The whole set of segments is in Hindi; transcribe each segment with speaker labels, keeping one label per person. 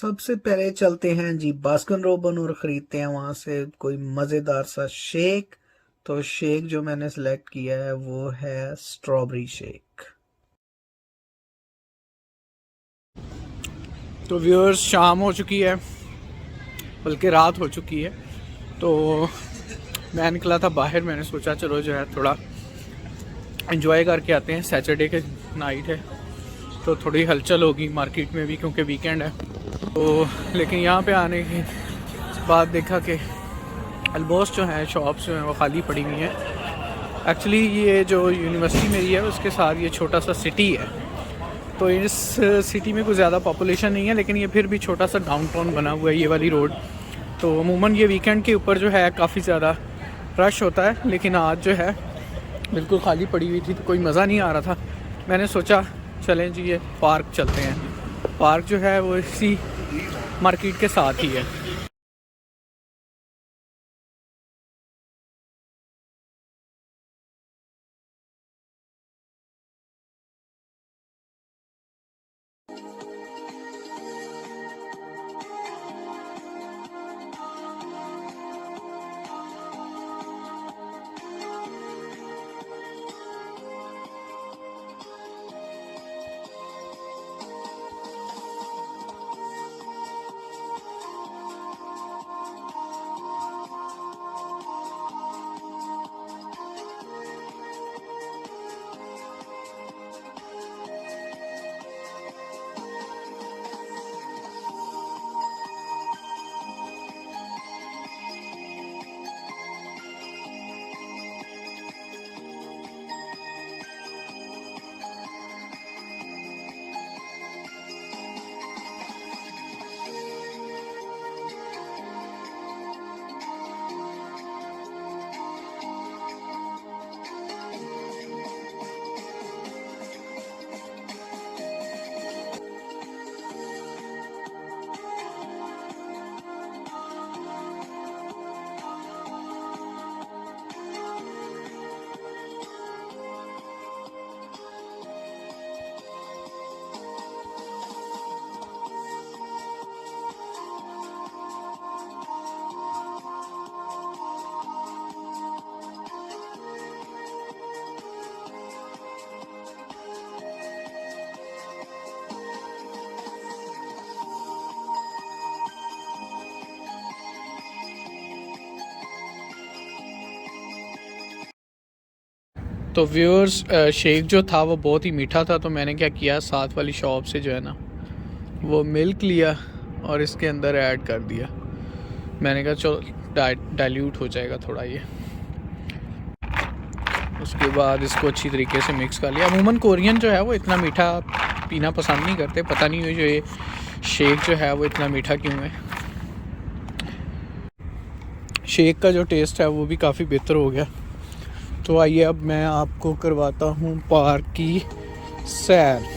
Speaker 1: सबसे पहले चलते हैं जी बास्किन रॉबिन और ख़रीदते हैं वहाँ से कोई मज़ेदार सा शेक। तो शेक जो मैंने सेलेक्ट किया है वो है स्ट्रॉबेरी शेक।
Speaker 2: तो व्यूअर्स, शाम हो चुकी है, बल्कि रात हो चुकी है। तो मैं निकला था बाहर, मैंने सोचा चलो जो है थोड़ा एंजॉय करके आते हैं। सैटरडे के नाइट है तो थोड़ी हलचल होगी मार्केट में भी, क्योंकि वीकेंड है। तो लेकिन यहाँ पे आने के बाद देखा कि ऑलमोस्ट जो है शॉप्स जो हैं वो खाली पड़ी हुई हैं। एक्चुअली ये जो यूनिवर्सिटी मेरी है उसके साथ ये छोटा सा सिटी है, तो इस सिटी में कुछ ज़्यादा पॉपुलेशन नहीं है, लेकिन ये फिर भी छोटा सा डाउनटाउन बना हुआ है ये वाली रोड। तो अमूमन ये वीकेंड के ऊपर जो है काफ़ी ज़्यादा रश होता है, लेकिन आज जो है बिल्कुल खाली पड़ी हुई थी तो कोई मज़ा नहीं आ रहा था। मैंने सोचा चलें जी ये पार्क चलते हैं। पार्क जो है वो इसी मार्केट के साथ ही है। तो व्यूअर्स, शेक जो था वो बहुत ही मीठा था, तो मैंने क्या किया, साथ वाली शॉप से जो है ना वो मिल्क लिया और इसके अंदर ऐड कर दिया। मैंने कहा चलो डाइल्यूट हो जाएगा थोड़ा ये। उसके बाद इसको अच्छी तरीके से मिक्स कर लिया। अमूमन कोरियन जो है वो इतना मीठा पीना पसंद नहीं करते, पता नहीं हुई जो ये शेक जो है वो इतना मीठा क्यों है। शेक का जो टेस्ट है वो भी काफ़ी बेहतर हो गया। तो आइए अब मैं आपको करवाता हूँ पार्क की सैर।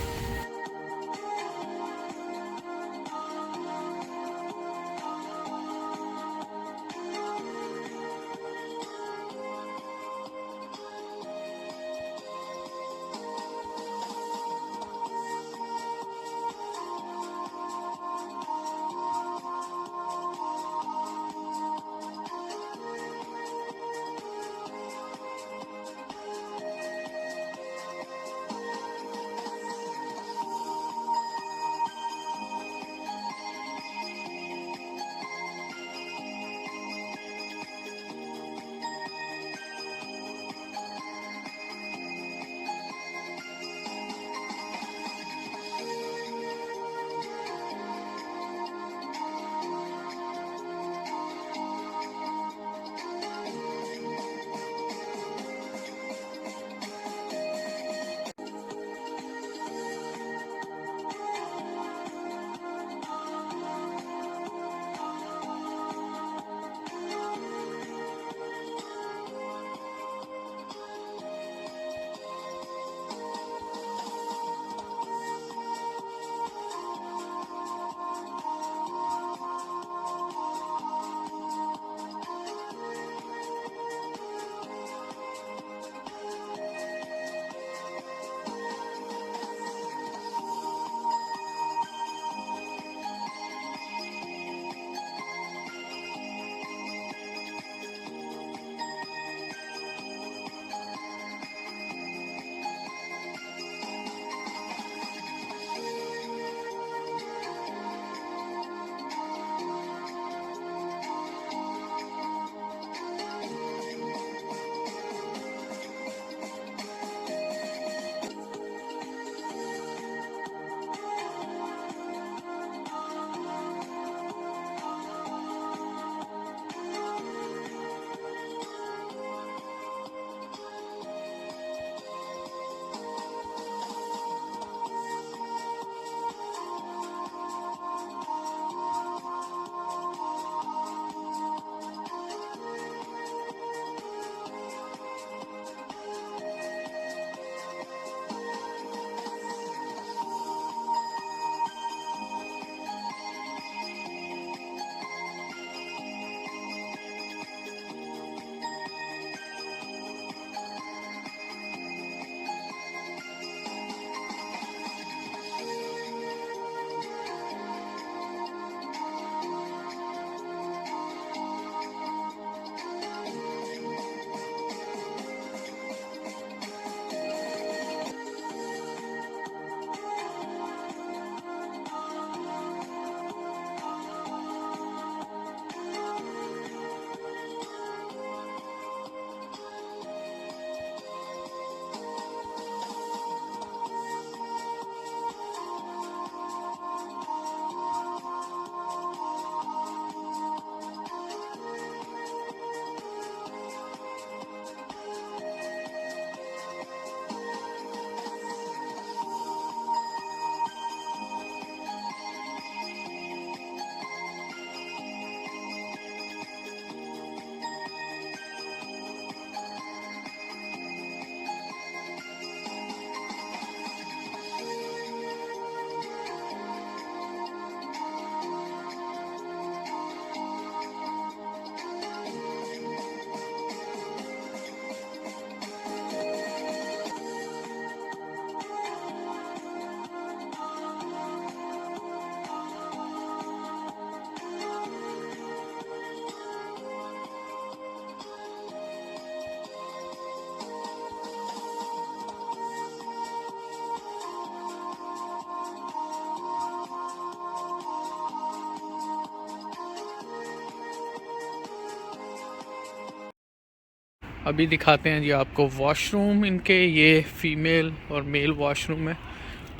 Speaker 2: अभी दिखाते हैं जी आपको वॉशरूम इनके। ये फीमेल और मेल वॉशरूम है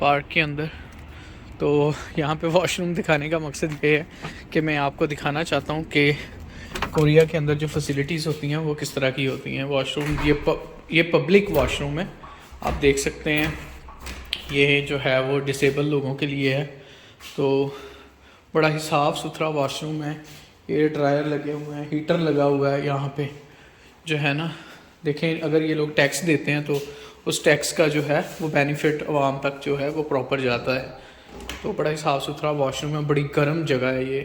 Speaker 2: पार्क के अंदर। तो यहाँ पे वॉशरूम दिखाने का मकसद ये है कि मैं आपको दिखाना चाहता हूँ कि कोरिया के अंदर जो फैसिलिटीज़ होती हैं वो किस तरह की होती हैं। वॉशरूम ये पब्लिक वॉशरूम है, आप देख सकते हैं। ये जो है वो डिसेबल लोगों के लिए है। तो बड़ा ही साफ़ सुथरा वॉशरूम है। एयर ड्रायर लगे हुए हैं, हीटर लगा हुआ है यहाँ पे जो है ना। देखें, अगर ये लोग टैक्स देते हैं तो उस टैक्स का जो है वो बेनिफिट आवाम तक जो है वो प्रॉपर जाता है। तो बड़ा ही साफ़ सुथरा वॉशरूम है, बड़ी गर्म जगह है ये।